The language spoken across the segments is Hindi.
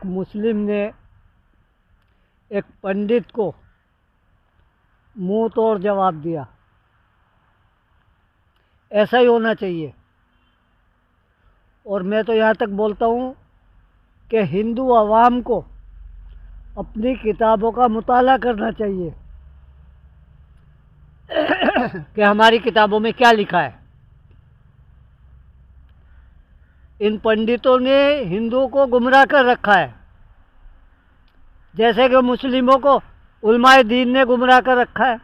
मुस्लिम ने एक पंडित को मुंह तोड़ जवाब दिया। ऐसा ही होना चाहिए। और मैं तो यहाँ तक बोलता हूँ कि हिंदू अवाम को अपनी किताबों का मुताला करना चाहिए कि हमारी किताबों में क्या लिखा है। इन पंडितों ने हिंदुओं को गुमराह कर रखा है, जैसे कि मुस्लिमों को उलमाए दीन ने गुमराह कर रखा है।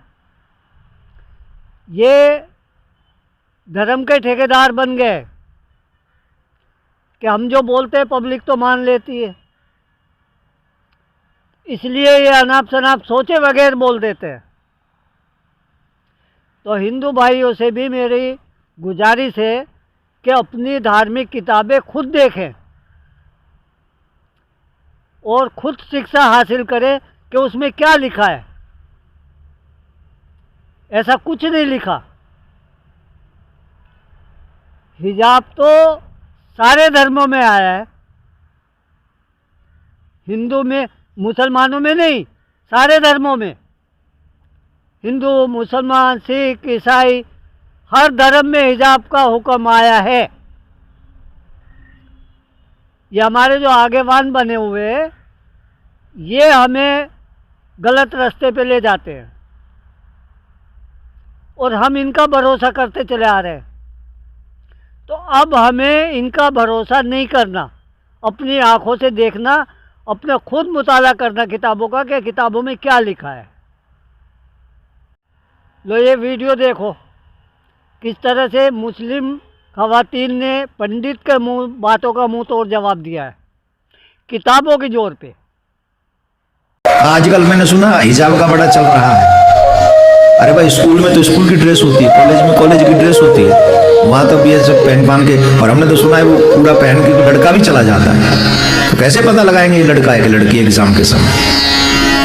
ये धर्म के ठेकेदार बन गए कि हम जो बोलते हैं पब्लिक तो मान लेती है, इसलिए ये अनाप शनाप सोचे बगैर बोल देते हैं। तो हिंदू भाइयों से भी मेरी गुजारिश है कि अपनी धार्मिक किताबें खुद देखें और खुद शिक्षा हासिल करें कि उसमें क्या लिखा है। ऐसा कुछ नहीं लिखा। हिजाब तो सारे धर्मों में आया है, हिंदू में, मुसलमानों में नहीं, सारे धर्मों में। हिंदू, मुसलमान, सिख, ईसाई, हर धर्म में हिजाब का हुक्म आया है। ये हमारे जो आगेवान बने हुए हैं, ये हमें गलत रास्ते पे ले जाते हैं और हम इनका भरोसा करते चले आ रहे हैं। तो अब हमें इनका भरोसा नहीं करना, अपनी आंखों से देखना, अपने खुद मुताला करना किताबों का कि किताबों में क्या लिखा है। लो ये वीडियो देखो, किस तरह से मुस्लिम खवातीन ने पंडित के बातों का मुंह तोड़ जवाब दिया है किताबों के जोर पे। आजकल मैंने सुना हिजाब का बड़ा चल रहा है। अरे भाई, स्कूल में तो स्कूल की ड्रेस होती है, कॉलेज में कॉलेज की ड्रेस होती है, वहां तो भी ये सब पहन के, और हमने तो सुना है वो पूरा पहन के लड़का भी चला जाता है। तो कैसे पता लगाएंगे ये लड़का है कि लड़की एग्जाम के समय?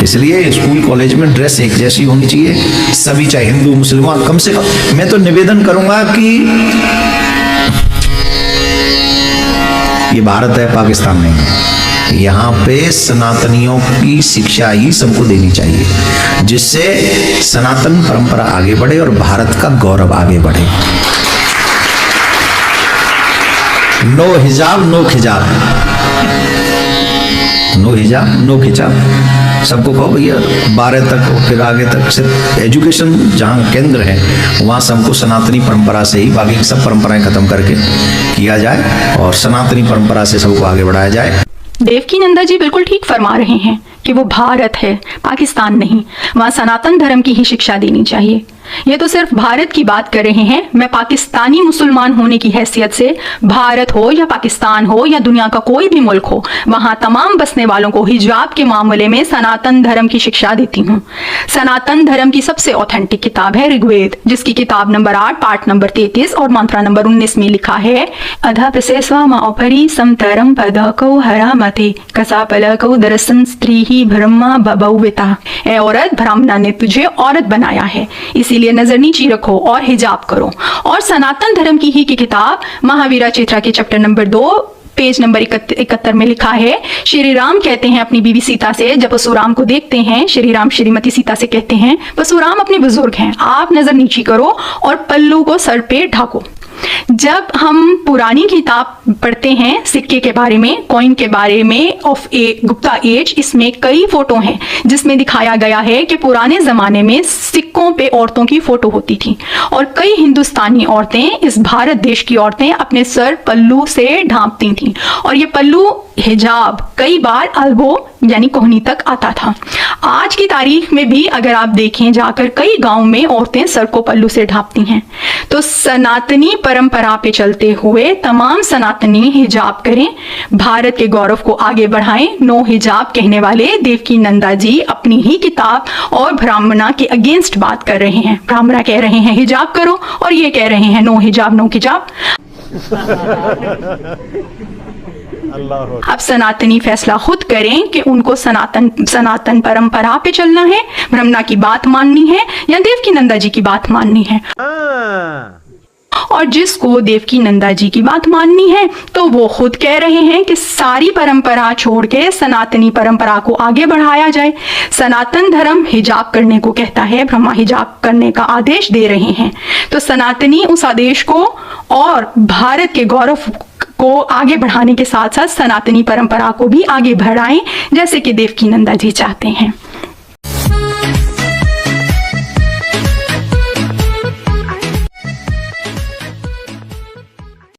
इसलिए स्कूल कॉलेज में ड्रेस एक जैसी होनी चाहिए, सभी, चाहे हिंदू मुसलमान। कम से कम मैं तो निवेदन करूंगा कि ये भारत है, पाकिस्तान नहीं है। यहाँ पे सनातनियों की शिक्षा ही सबको देनी चाहिए, जिससे सनातन परंपरा आगे बढ़े और भारत का गौरव आगे बढ़े। नो हिजाब नो खिजाब, नो हिजाब नो खिजाब। सबको कहो भैया 12 तक और फिर आगे तक सिर्फ एजुकेशन जहाँ केंद्र है वहाँ सबको सनातनी परंपरा से ही, बाकी सब परंपराएं खत्म करके किया जाए और सनातनी परंपरा से सबको आगे बढ़ाया जाए। देवकीनंदा जी बिल्कुल ठीक फरमा रहे हैं कि वो भारत है, पाकिस्तान नहीं। वहाँ सनातन धर्म की ही शिक्षा देनी चाहिए। ये तो सिर्फ भारत की बात कर रहे हैं। मैं पाकिस्तानी मुसलमान होने की हैसियत से, भारत हो या पाकिस्तान हो या दुनिया का कोई भी मुल्क हो, वहाँ तमाम बसने वालों को हिजाब के मामले में सनातन धर्म की शिक्षा देती हूँ। सनातन धर्म की सबसे ऑथेंटिक किताब है ऋग्वेद, जिसकी किताब नंबर 8 पाठ नंबर 33 और मंत्रा नंबर 19 में लिखा है, अधा प्रसे स्वमापरी समतरम पदकौ हरामते कसापलकौ दरसन स्त्री ही ब्रह्मा बभौविता। ए औरत, ब्राह्मणा ने तुझे औरत बनाया है, इसीलिए नजर नीची रखो और हिजाब करो। और सनातन धर्म की ही की किताब महावीरा चेत्रा के चैप्टर नंबर 2 पेज नंबर 71 में लिखा है, श्री राम कहते हैं अपनी बीवी सीता से, जब परशुराम को देखते हैं, श्री राम श्रीमती सीता से कहते हैं, परशुराम अपने बुजुर्ग हैं, आप नजर नीची करो और पल्लू को सर पे ढाको। जब हम पुरानी किताब पढ़ते हैं सिक्के के बारे में, कॉइन के बारे में, ऑफ ए गुप्ता एज, इसमें कई फोटो हैं जिसमें दिखाया गया है कि पुराने जमाने में सिक्कों पे औरतों की फोटो होती थी और कई हिंदुस्तानी औरतें, इस भारत देश की औरतें अपने सर पल्लू से ढांपती थी और ये पल्लू हिजाब कई बार अल्बो यानी कोहनी तक आता था। आज की तारीख में भी अगर आप देखें जाकर, कई गांव में औरतें सर को पल्लू से ढांपती हैं। तो सनातनी परंपरा पे चलते हुए तमाम सनातनी हिजाब करें, भारत के गौरव को आगे बढ़ाएं। नो हिजाब कहने वाले देवकीनंदा जी अपनी ही किताब और ब्राह्मणा के अगेंस्ट बात कर रहे हैं। ब्राह्मणा कह रहे हैं हिजाब करो और ये कह रहे हैं नो हिजाब नो हिजाब। अब सनातनी फैसला खुद करें कि उनको सनातन परंपरा पे चलना है, ब्रह्मणा की बात माननी है या देवकीनंदा जी की बात माननी है। और जिसको देवकी नंदा जी की बात माननी है तो वो खुद कह रहे हैं कि सारी परंपरा छोड़ के सनातनी परंपरा को आगे बढ़ाया जाए। सनातन धर्म हिजाब करने को कहता है, ब्रह्मा हिजाब करने का आदेश दे रहे हैं, तो सनातनी उस आदेश को और भारत के गौरव को आगे बढ़ाने के साथ साथ सनातनी परंपरा को भी आगे बढ़ाएं, जैसे कि देवकी नंदा जी चाहते हैं।